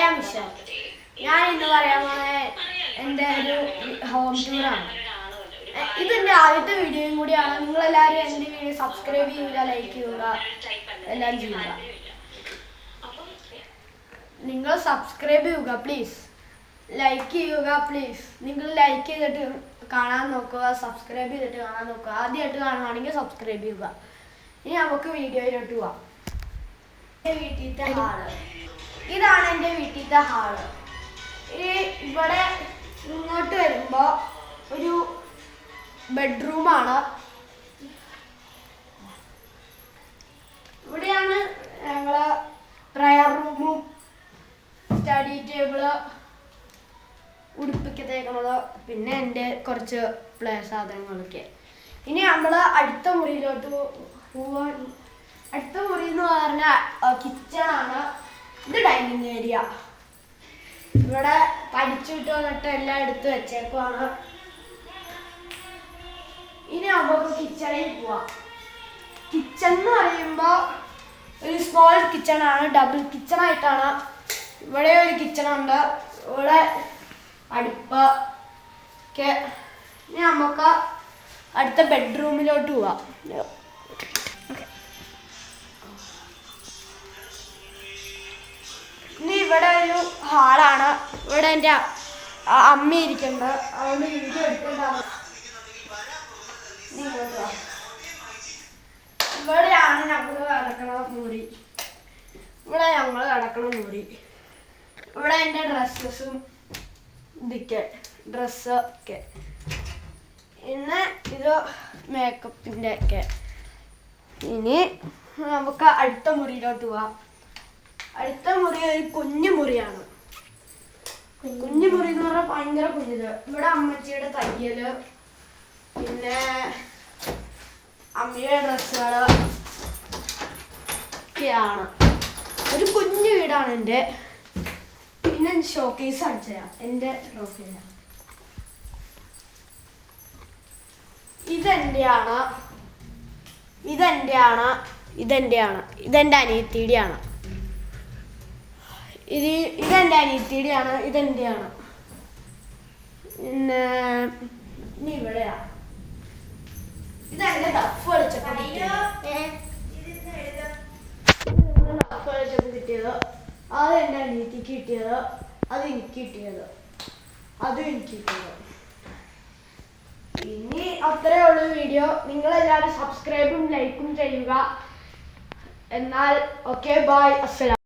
പറയാം വിഷയം. ഞാൻ ഇന്ന് പറയാൻ പോകുന്ന എൻ്റെ ഒരു ഹോം ടൂറാണ്. ഇതെൻ്റെ ആദ്യത്തെ വീഡിയോയും കൂടിയാണ്. നിങ്ങളെല്ലാവരും എൻ്റെ വീഡിയോ സബ്സ്ക്രൈബ് ചെയ്യുക, ലൈക്ക് ചെയ്യുക, എല്ലാം ചെയ്യുക. നിങ്ങൾ സബ്സ്ക്രൈബ് ചെയ്യുക പ്ലീസ്, ലൈക്ക് ചെയ്യുക പ്ലീസ്. നിങ്ങൾ ലൈക്ക് ചെയ്തിട്ട് കാണാൻ നോക്കുക, സബ്സ്ക്രൈബ് ചെയ്തിട്ട് കാണാൻ നോക്കുക. ആദ്യമായിട്ട് കാണുകയാണെങ്കിൽ സബ്സ്ക്രൈബ് ചെയ്യുക. ഇനി നമുക്ക് വീഡിയോയിലോട്ട് പോവാം. എൻ്റെ വീട്ടിലത്തെ ഹാള് ഇതാണ്. എൻ്റെ വീട്ടിലത്തെ ഹാള് ഇവിടെ ഇങ്ങോട്ട് വരുമ്പോൾ ഒരു ബെഡ്റൂമാണ്. ഇവിടെയാണ് ഞങ്ങള് പ്രയർ റൂമും സ്റ്റഡി ടേബിള് ഉടുപ്പിക്കത്തേക്കണത്, പിന്നെ എൻ്റെ കുറച്ച് പ്ലേ സാധനങ്ങളൊക്കെ. ഇനി നമ്മൾ അടുത്ത മുറിയിലോട്ട് പോവാൻ. അടുത്ത മുറി എന്ന് പറഞ്ഞാൽ കിച്ചണാണ്. ഇത് ഡൈനിങ് ഏരിയ. ഇവിടെ പഠിച്ചിട്ട് വന്നിട്ട് എല്ലാം എടുത്ത് വെച്ചേക്കുവാണ്. ഇനി നമുക്ക് കിച്ചണിൽ പോവാം. കിച്ചൺ എന്ന് പറയുമ്പോൾ ഒരു സ്മോൾ കിച്ചണാണ്, ഡബിൾ കിച്ചണായിട്ടാണ്. ഇവിടെ ഒരു കിച്ചണുണ്ട്, ഇവിടെ അടുപ്പ് ഒക്കെ. ഇനി നമുക്ക് അടുത്ത ബെഡ്റൂമിലോട്ട് പോവാം. ഇനി ഇവിടെ ഒരു ഹാളാണ്. ഇവിടെ എൻ്റെ അമ്മ ഇരിക്കുന്നുണ്ട്, അതുകൊണ്ട് വീഡിയോ എടുക്കേണ്ടതാണ്. ഇവിടെയാണ് ഞങ്ങൾ കിടക്കണ മുറി. ഇവിടെ ഞങ്ങൾ കിടക്കണ മുറി. ഇവിടെ എൻ്റെ ഡ്രസ്സസും ഡ്രസ്സ് ഒക്കെ. പിന്നെ ഇത് മേക്കപ്പിൻ്റെ ഒക്കെ. ഇനി നമുക്ക് അടുത്ത മുറിയിലോട്ട് പോവാം. അടുത്ത മുറി ഒരു കുഞ്ഞു മുറിയാണ്. കുഞ്ഞു മുറി എന്ന് പറഞ്ഞാൽ ഭയങ്കര കുഞ്ഞത്. ഇവിടെ അമ്മച്ചിയുടെ തയ്യല്, പിന്നെ അമ്മയുടെ ഡ്രസ്സുകള് ഒക്കെയാണ്. ഒരു കുഞ്ഞു വീടാണ് എൻ്റെ. പിന്നെ ഷോക്കേസ് അടിച്ചതാ എൻ്റെ ഷോക്കേസ്. ഇതെൻ്റെയാണ്, ഇതെൻ്റെയാണ്, ഇതെൻ്റെയാണ്, ഇതെൻ്റെ അനിയത്തിയുടെയാണ്. ഇതെൻ്റെ അനിയത്തിയുടെയാണ്, ഇതെൻ്റെയാണ്. പിന്നെ ഇനി ഇവിടെയാ. ഇതെൻ്റെ ഡഫ് കളിച്ചപ്പോൾ കിട്ടിയത്. അത് എൻ്റെ അനിയത്തിക്ക് കിട്ടിയത്, അത് എനിക്ക് കിട്ടിയത്, അതും എനിക്ക് കിട്ടിയത്. ഇനി അത്രേ ഉള്ളൂ വീഡിയോ. നിങ്ങളെല്ലാവരും സബ്സ്ക്രൈബും ലൈക്കും ചെയ്യുക. എന്നാൽ ഓക്കെ, ബൈ, അസ്സലാം.